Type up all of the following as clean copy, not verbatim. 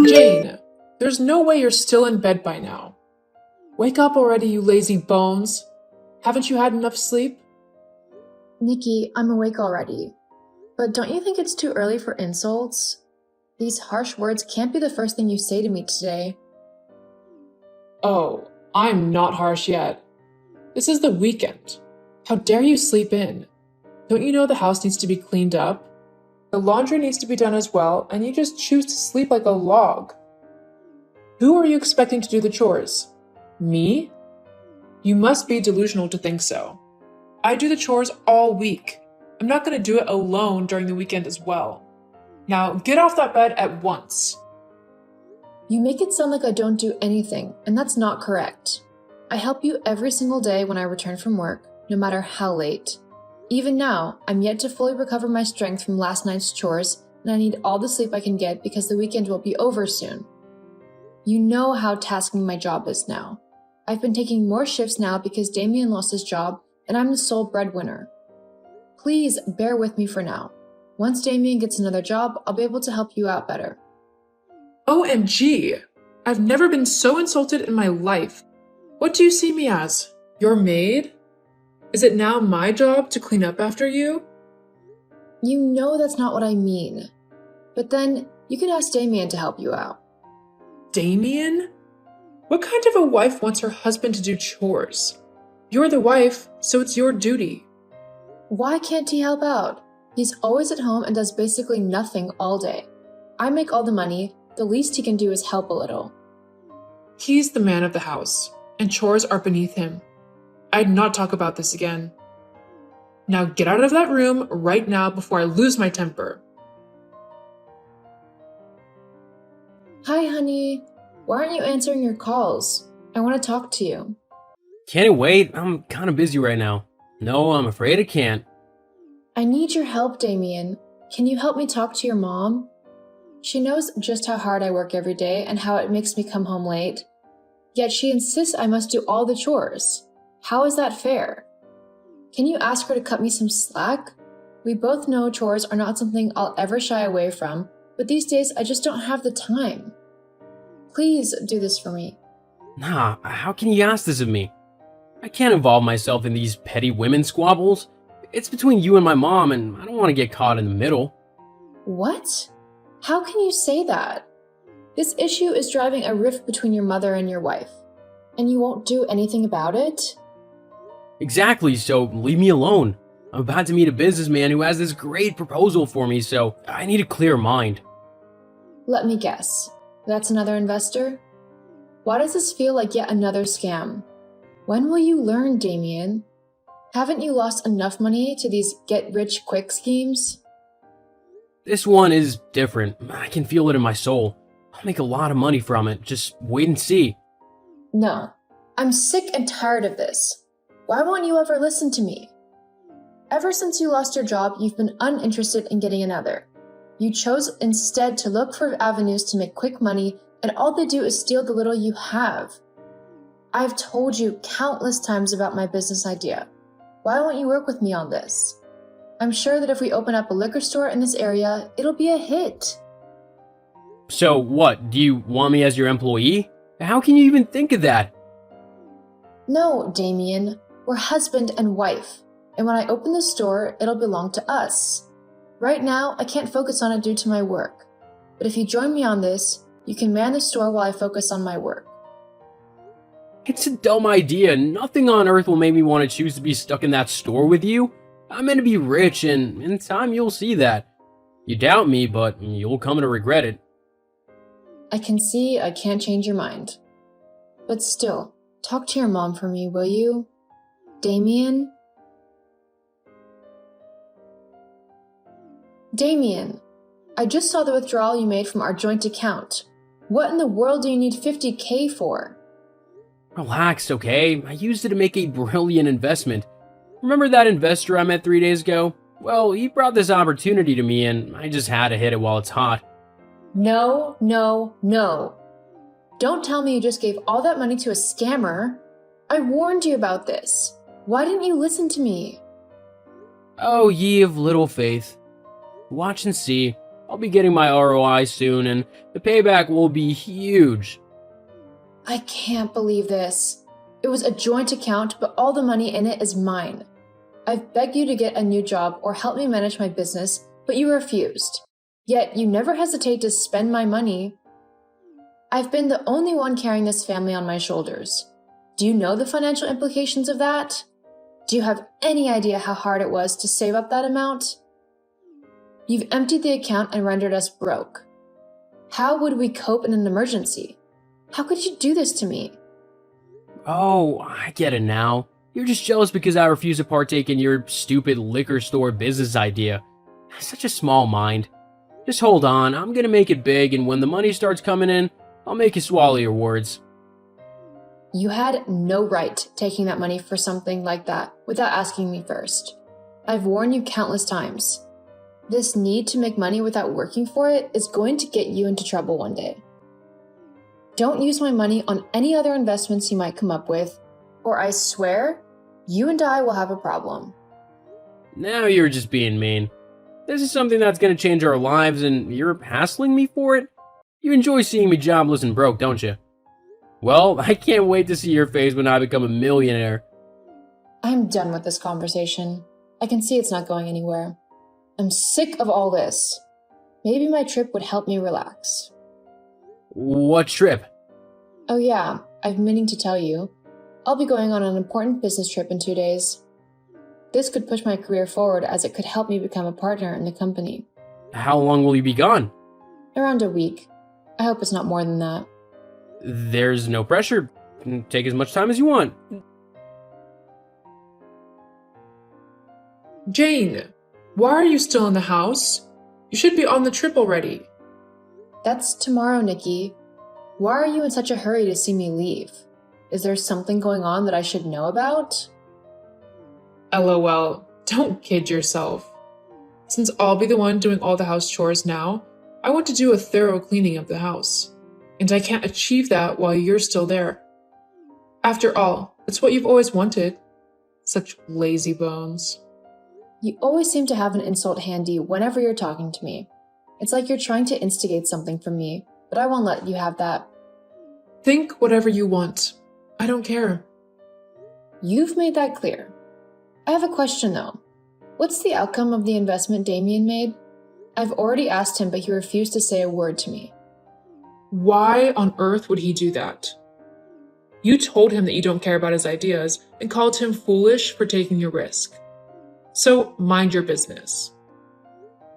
Jane, there's no way you're still in bed by now. Wake up already, you lazy bones. Haven't you had enough sleep? Nikki, I'm awake already. But don't you think it's too early for insults? These harsh words can't be the first thing you say to me today. Oh, I'm not harsh yet. This is the weekend. How dare you sleep in? Don't you know the house needs to be cleaned up? The laundry needs to be done as well, and you just choose to sleep like a log. Who are you expecting to do the chores? Me? You must be delusional to think so. I do the chores all week. I'm not going to do it alone during the weekend as well. Now, get off that bed at once. You make it sound like I don't do anything, and that's not correct. I help you every single day when I return from work, no matter how late. Even now, I'm yet to fully recover my strength from last night's chores, and I need all the sleep I can get because the weekend will be over soon. You know how tasking my job is now. I've been taking more shifts now because Damien lost his job, and I'm the sole breadwinner. Please bear with me for now. Once Damien gets another job, I'll be able to help you out better. OMG! I've never been so insulted in my life. What do you see me as? Your maid? Is it now my job to clean up after you? You know that's not what I mean. But then, you can ask Damien to help you out. Damien? What kind of a wife wants her husband to do chores? You're the wife, so it's your duty. Why can't he help out? He's always at home and does basically nothing all day. I make all the money, the least he can do is help a little. He's the man of the house, and chores are beneath him. I'd not talk about this again. Now get out of that room right now before I lose my temper. Hi, honey. Why aren't you answering your calls? I want to talk to you. Can it wait? I'm kind of busy right now. No, I'm afraid I can't. I need your help, Damien. Can you help me talk to your mom? She knows just how hard I work every day and how it makes me come home late. Yet she insists I must do all the chores. How is that fair? Can you ask her to cut me some slack? We both know chores are not something I'll ever shy away from, but these days I just don't have the time. Please do this for me. Nah, how can you ask this of me? I can't involve myself in these petty women squabbles. It's between you and my mom, and I don't want to get caught in the middle. What? How can you say that? This issue is driving a rift between your mother and your wife, and you won't do anything about it? Exactly, so leave me alone. I'm about to meet a businessman who has this great proposal for me, so I need a clear mind. Let me guess. That's another investor? Why does this feel like yet another scam? When will you learn, Damien? Haven't you lost enough money to these get-rich-quick schemes? This one is different. I can feel it in my soul. I'll make a lot of money from it. Just wait and see. No. I'm sick and tired of this. Why won't you ever listen to me? Ever since you lost your job, you've been uninterested in getting another. You chose instead to look for avenues to make quick money, and all they do is steal the little you have. I've told you countless times about my business idea. Why won't you work with me on this? I'm sure that if we open up a liquor store in this area, it'll be a hit. So what, do you want me as your employee? How can you even think of that? No, Damien. We're husband and wife. And when I open the store, it'll belong to us. Right now, I can't focus on it due to my work. But if you join me on this, you can man the store while I focus on my work. It's a dumb idea. Nothing on earth will make me want to choose to be stuck in that store with you. I'm meant to be rich, and in time you'll see that. You doubt me, but you'll come to regret it. I can see I can't change your mind. But still, talk to your mom for me, will you? Damien? Damien, I just saw the withdrawal you made from our joint account. What in the world do you need $50,000 for? Relax, okay? I used it to make a brilliant investment. Remember that investor I met 3 days ago? Well, he brought this opportunity to me, and I just had to hit it while it's hot. No, no, no. Don't tell me you just gave all that money to a scammer. I warned you about this. Why didn't you listen to me? Oh, ye of little faith. Watch and see. I'll be getting my ROI soon, and the payback will be huge. I can't believe this. It was a joint account, but all the money in it is mine. I've begged you to get a new job or help me manage my business, but you refused. Yet you never hesitate to spend my money. I've been the only one carrying this family on my shoulders. Do you know the financial implications of that? Do you have any idea how hard it was to save up that amount? You've emptied the account and rendered us broke. How would we cope in an emergency? How could you do this to me? Oh, I get it now. You're just jealous because I refuse to partake in your stupid liquor store business idea. Such a small mind. Just hold on, I'm gonna make it big, and when the money starts coming in, I'll make you swallow your words. You had no right taking that money for something like that without asking me first. I've warned you countless times. This need to make money without working for it is going to get you into trouble one day. Don't use my money on any other investments you might come up with, or I swear, you and I will have a problem. Now you're just being mean. This is something that's gonna change our lives, and you're hassling me for it? You enjoy seeing me jobless and broke, don't you? Well, I can't wait to see your face when I become a millionaire. I'm done with this conversation. I can see it's not going anywhere. I'm sick of all this. Maybe my trip would help me relax. What trip? Oh yeah, I've been meaning to tell you. I'll be going on an important business trip in 2 days. This could push my career forward as it could help me become a partner in the company. How long will you be gone? Around a week. I hope it's not more than that. There's no pressure. Take as much time as you want. Jane, why are you still in the house? You should be on the trip already. That's tomorrow, Nikki. Why are you in such a hurry to see me leave? Is there something going on that I should know about? LOL, don't kid yourself. Since I'll be the one doing all the house chores now, I want to do a thorough cleaning of the house. And I can't achieve that while you're still there. After all, it's what you've always wanted. Such lazy bones. You always seem to have an insult handy whenever you're talking to me. It's like you're trying to instigate something from me, but I won't let you have that. Think whatever you want. I don't care. You've made that clear. I have a question though. What's the outcome of the investment Damien made? I've already asked him, but he refused to say a word to me. Why on earth would he do that? You told him that you don't care about his ideas and called him foolish for taking a risk. So mind your business.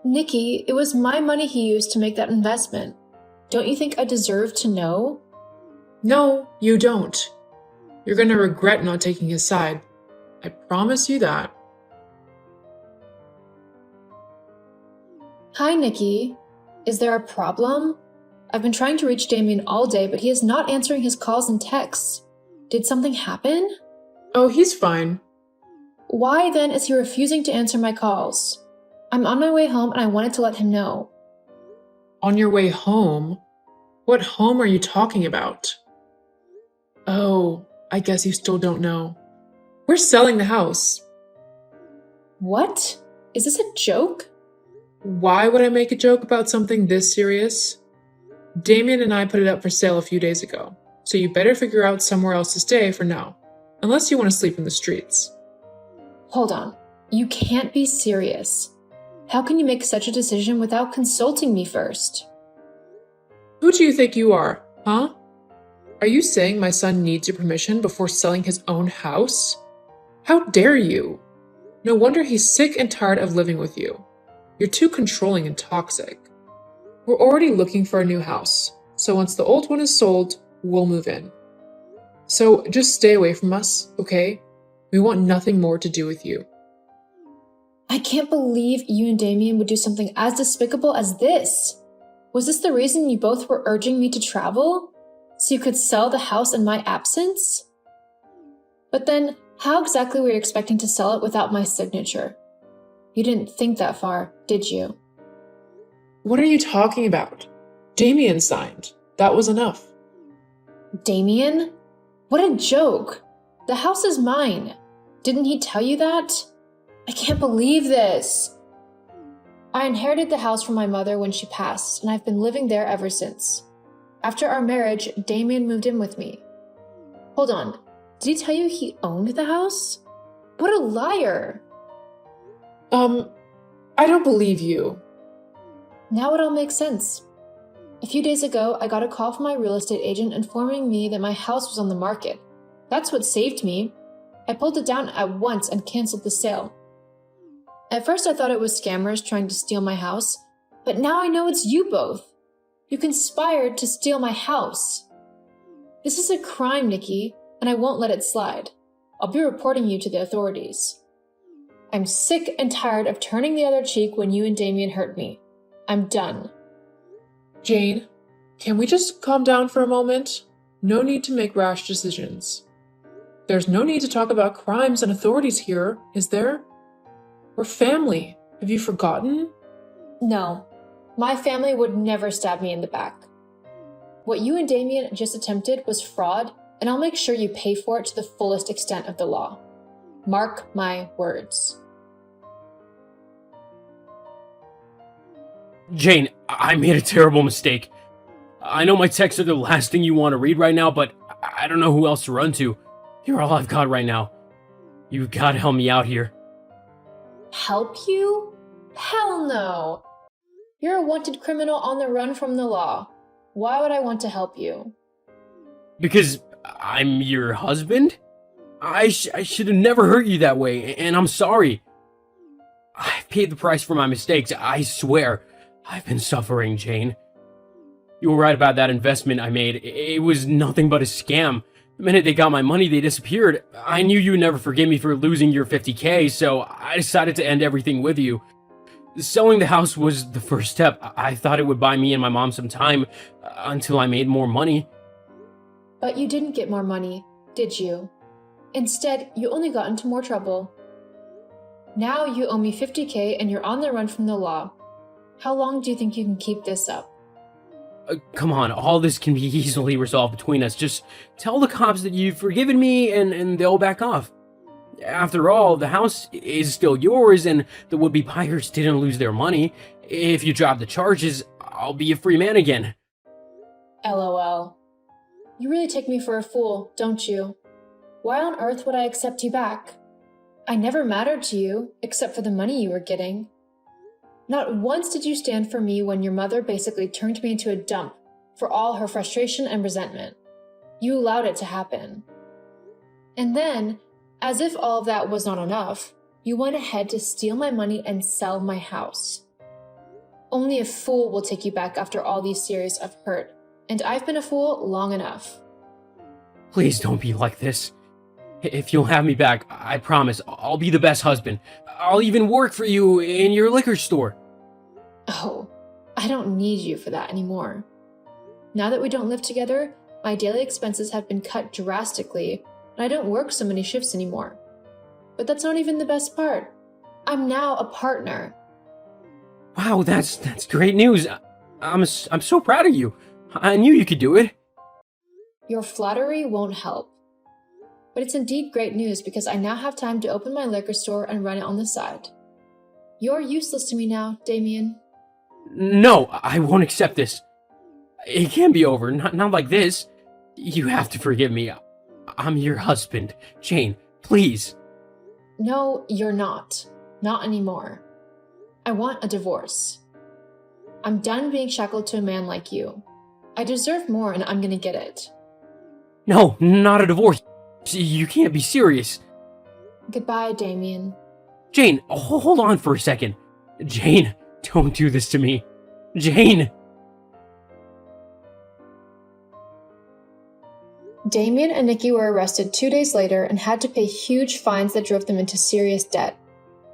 Nikki, it was my money he used to make that investment. Don't you think I deserve to know? No, you don't. You're going to regret not taking his side. I promise you that. Hi, Nikki. Is there a problem? I've been trying to reach Damien all day, but he is not answering his calls and texts. Did something happen? Oh, he's fine. Why then is he refusing to answer my calls? I'm on my way home and I wanted to let him know. On your way home? What home are you talking about? Oh, I guess you still don't know. We're selling the house. What? Is this a joke? Why would I make a joke about something this serious? Damien and I put it up for sale a few days ago, so you better figure out somewhere else to stay for now, unless you want to sleep in the streets. Hold on. You can't be serious. How can you make such a decision without consulting me first? Who do you think you are, huh? Are you saying my son needs your permission before selling his own house? How dare you? No wonder he's sick and tired of living with you. You're too controlling and toxic. We're already looking for a new house, so once the old one is sold, we'll move in. So just stay away from us, okay? We want nothing more to do with you. I can't believe you and Damien would do something as despicable as this. Was this the reason you both were urging me to travel? So you could sell the house in my absence? But then, how exactly were you expecting to sell it without my signature? You didn't think that far, did you? What are you talking about? Damien signed. That was enough. Damien? What a joke. The house is mine. Didn't he tell you that? I can't believe this. I inherited the house from my mother when she passed, and I've been living there ever since. After our marriage, Damien moved in with me. Hold on, did he tell you he owned the house? What a liar! I don't believe you. Now it all makes sense. A few days ago, I got a call from my real estate agent informing me that my house was on the market. That's what saved me. I pulled it down at once and canceled the sale. At first, I thought it was scammers trying to steal my house, but now I know it's you both. You conspired to steal my house. This is a crime, Nikki, and I won't let it slide. I'll be reporting you to the authorities. I'm sick and tired of turning the other cheek when you and Damien hurt me. I'm done. Jane, can we just calm down for a moment? No need to make rash decisions. There's no need to talk about crimes and authorities here, is there? We're family. Have you forgotten? No, my family would never stab me in the back. What you and Damien just attempted was fraud, and I'll make sure you pay for it to the fullest extent of the law. Mark my words. Jane, I made a terrible mistake. I know my texts are the last thing you want to read right now, but I don't know who else to run to. You're all I've got right now. You gotta help me out here. Help you? Hell no! You're a wanted criminal on the run from the law. Why would I want to help you? Because I'm your husband? I should have never hurt you that way, and I'm sorry. I've paid the price for my mistakes, I swear. I've been suffering, Jane. You were right about that investment I made. It was nothing but a scam. The minute they got my money, they disappeared. I knew you would never forgive me for losing your $50K, so I decided to end everything with you. Selling the house was the first step. I thought it would buy me and my mom some time until I made more money. But you didn't get more money, did you? Instead, you only got into more trouble. Now you owe me $50K and you're on the run from the law. How long do you think you can keep this up? Come on, all this can be easily resolved between us. Just tell the cops that you've forgiven me and they'll back off. After all, the house is still yours and the would-be buyers didn't lose their money. If you drop the charges, I'll be a free man again. LOL. You really take me for a fool, don't you? Why on earth would I accept you back? I never mattered to you, except for the money you were getting. Not once did you stand for me when your mother basically turned me into a dump for all her frustration and resentment. You allowed it to happen. And then, as if all of that was not enough, you went ahead to steal my money and sell my house. Only a fool will take you back after all these series of hurt, and I've been a fool long enough. Please don't be like this. If you'll have me back, I promise I'll be the best husband. I'll even work for you in your liquor store. Oh, I don't need you for that anymore. Now that we don't live together, my daily expenses have been cut drastically, and I don't work so many shifts anymore. But that's not even the best part. I'm now a partner. Wow, that's great news. I'm so proud of you. I knew you could do it. Your flattery won't help. But it's indeed great news because I now have time to open my liquor store and run it on the side. You're useless to me now, Damien. No, I won't accept this. It can't be over, not like this. You have to forgive me. I'm your husband. Jane, please. No, you're not. Not anymore. I want a divorce. I'm done being shackled to a man like you. I deserve more and I'm gonna get it. No, not a divorce. You can't be serious. Goodbye, Damien. Jane, hold on for a second. Jane, don't do this to me. Jane! Damien and Nikki were arrested 2 days later and had to pay huge fines that drove them into serious debt.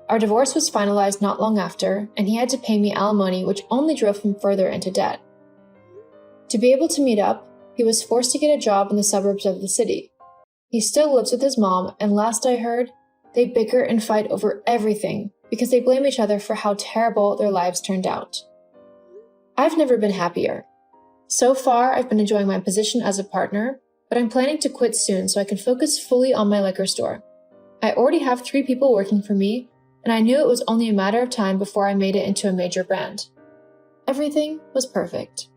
Our divorce was finalized not long after, and he had to pay me alimony, which only drove him further into debt. To be able to meet up, he was forced to get a job in the suburbs of the city. He still lives with his mom, and last I heard, they bicker and fight over everything because they blame each other for how terrible their lives turned out. I've never been happier. So far, I've been enjoying my position as a partner, but I'm planning to quit soon so I can focus fully on my liquor store. I already have 3 people working for me, and I knew it was only a matter of time before I made it into a major brand. Everything was perfect.